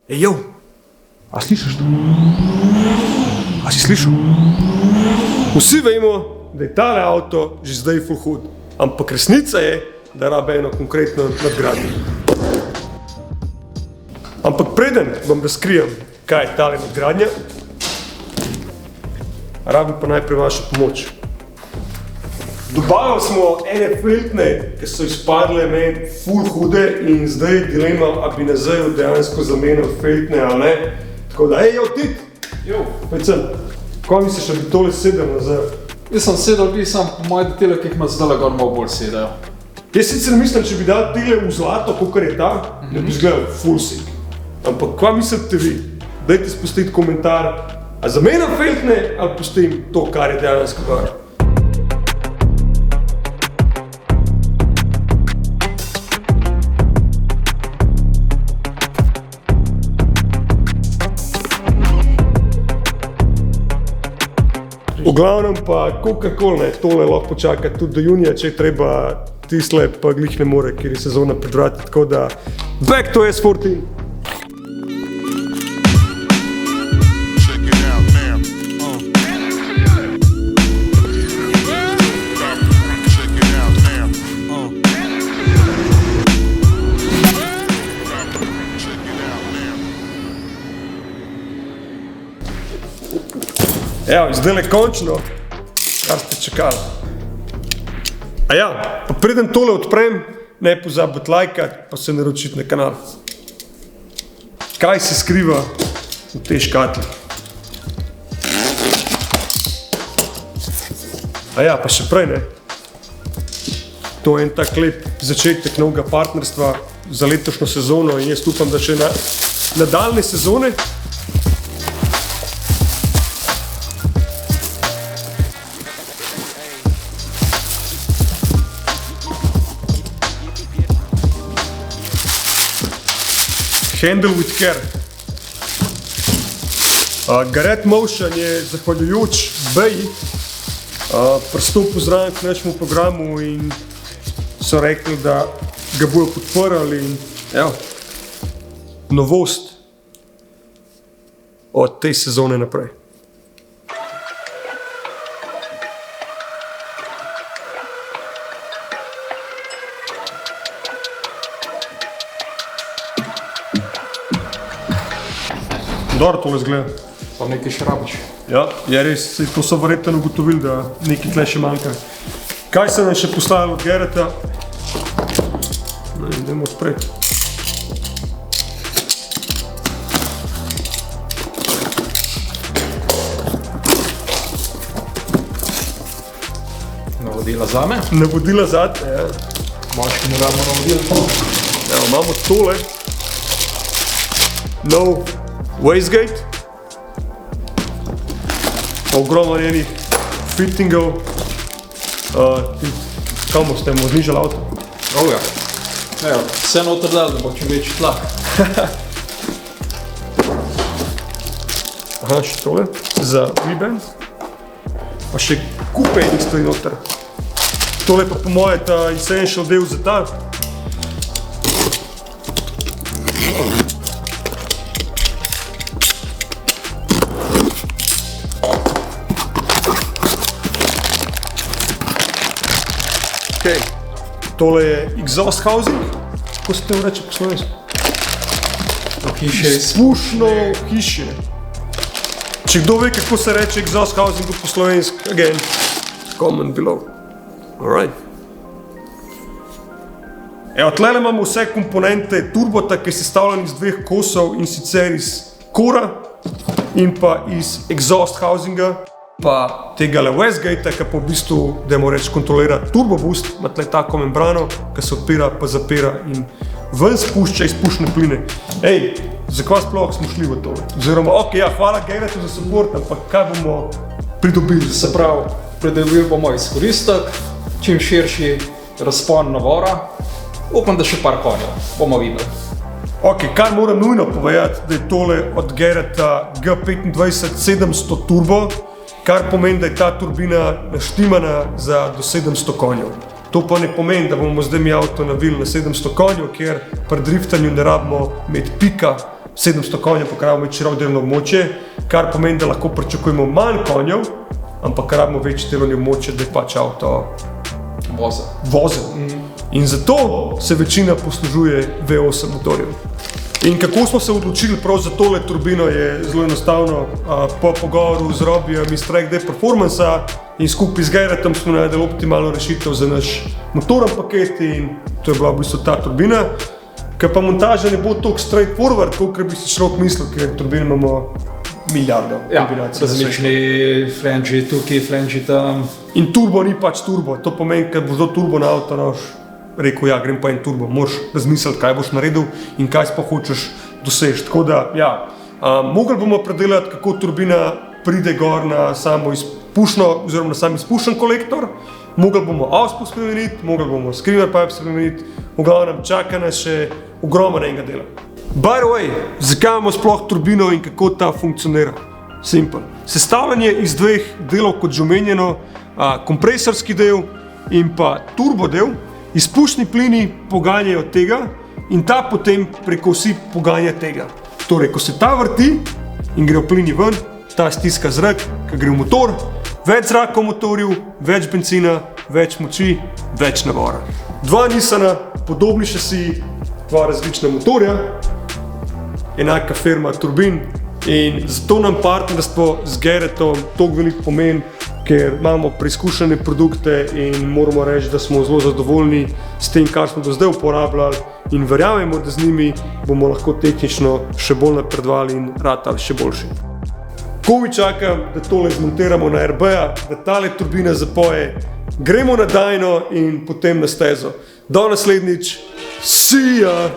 Ej, jo, a slišiš to? A si slišal? Vsi vemo, da je tale avto že zdaj full hud, ampak resnica je, da rabe eno konkretno nadgradnjo. Ampak preden vam razkrijem, kaj je tale nadgradnja, rabim pa najprej vašo pomoč. Dobavili smo ene feltne, ki so izpadle meni full hude in zdaj dilema, a bi nazaj dejansko zamenil feltne ali ne. Tako da, ej, jo, Tit! Jo. Pojdj sem, ko misliš, da bi tole sedel nazaj? Jaz sem sedel, bi sam po moje tele, ki jih ima zdaj gor malo bolj sedajo. Jaz sicer mislim, če bi dal tele v zlato, kakor je ta, ne bi izgledal full sick. Ampak kva mislite vi? Dajte spustiti komentar, a zamenjam feltne ali pustim to, kar je dejansko gor. V glavnem pa, kolikor ne, tole lahko počaka tudi do junija, če je treba, tisle pa glih ne more, ker je sezona pred vrati, tako da back to S14! Evo, zdajle končno, kar ste čakali. A ja, pa preden tole odprem, ne pozabiti lajkati, pa se naročiti na kanal. Kaj se skriva v tej škatli? A ja, pa še prej ne. To je en tak lep začetek novega partnerstva za letošnjo sezono in jaz upam, da še na nadaljne sezone. Handle with care. Garrett Motion je zahvaljujoč Beji pristopil zraven k našemu programu in so rekli, da ga bojo podprli in evo, novost od te sezone naprej. Dobro tole zgleda. Pa nekaj še rabiš. Ja, je res, to so verjetno ugotovili, da nekaj tle še manjka. Kaj se nam še postavilo od Garretta? No, idemo odpreti. Navodila zame. Navodila zate, ja. Moški ne rabimo navodila. Evo, imamo tole. No wastegate. Ogromno enih fittingov. Kam ste mu znižali avto? Ja. Evo, vse noter dal, da bo čim večji tlak. Aha, še tole za V-band. Pa še kupe enih stvari noter. Tole pa po moje ta essential del za ta. Okay. Tole je exhaust housing, kako se temu reče po slovensko? Hiše. Spušno hiše. Če kdo ve, kako se reče exhaust housing po slovensko, again, comment below. Alright. Evo, tlele imamo vse komponente turbota, ki je sestavljen iz dveh kosov in sicer iz kora in pa iz exhaust housinga. Pa tegale wastegate, ki pa v bistvu, dajmo reči, kontrolira turbo boost, ima tle tako membrano, ki se odpira pa zapira in ven spušča izpušne pline. Ej, zakaj sploh smo šli v to? Oziroma, ok, ja, hvala Garrettu za support, ampak kaj bomo pridobili? Se pravi, pridobili bomo izkoristek, čim širši razpon navora, upam, da še par konjev, bomo videli. Ok, kar moram nujno povedati, da je tole od Garretta G25 700 turbo, kar pomeni, da je ta turbina naštimana za do 700 konjev. To pa ne pomeni, da bomo zdaj mi avto navili na 700 konjev, ker pri driftanju ne rabimo imeti pika 700 konjev, pa rabimo več široko delovno območje, kar pomeni, da lahko pričakujemo manj konjev, ampak rabimo večje delovno območje, da je pač avto voze. In zato se večina poslužuje V8 motorjev. In kako smo se odločili prav za tole turbino je zelo enostavno. Po pogovoru z Robijem iz Track Day Performance in skupaj z Gerritom smo najdeli optimalno rešitev za naš motoren paket in to je bila v bistvu ta turbina. Ker pa montaža ne bo toliko straightforward, kolikor bi si človek mislil, ker turbin imamo milijardo kombinacij. Različni flangi tukaj, flangi tam. In turbo ni pač turbo, to pomeni, kad boš do turbo na avto rekel, ja, grem pa en turbo, moraš razmisliti, kaj boš naredil in kaj sploh hočeš doseči. Tako da, ja, mogli bomo predelati, kako turbina pride gor na samo izpušno, oziroma na sam izpušen kolektor, mogli bomo auspuh spremeniti, mogli bomo screamer pipe spremeniti, v glavnem čaka nas še ogromno enega dela. By the way, zakaj imamo sploh turbino in kako ta funkcionira? Simple. Sestavljanje iz dveh delov, kot že omenjeno, kompresorski del in pa turbo del. Izpušni plini poganjajo tega in ta potem preko osi poganja tega. Torej, ko se ta vrti in gre plini ven, ta stiska zrak, ki gre v motor, več zraka v motorju, več benzina, več moči, več navora. Dva Nissana, podobni šasiji, dva različna motorja, enaka firma turbin in zato nam partnerstvo z Gerritom toliko veliko pomeni, ker imamo preizkušene produkte in moramo reči, da smo zelo zadovoljni s tem, kar smo do zdaj uporabljali in verjamemo, da z njimi bomo lahko tehnično še bolj napredovali in ratali še boljši. Komaj čakam, da tole zmontiramo na RB-ja, da tale turbina zapoje, gremo na Dyno in potem na stezo. Do naslednjič, see ya!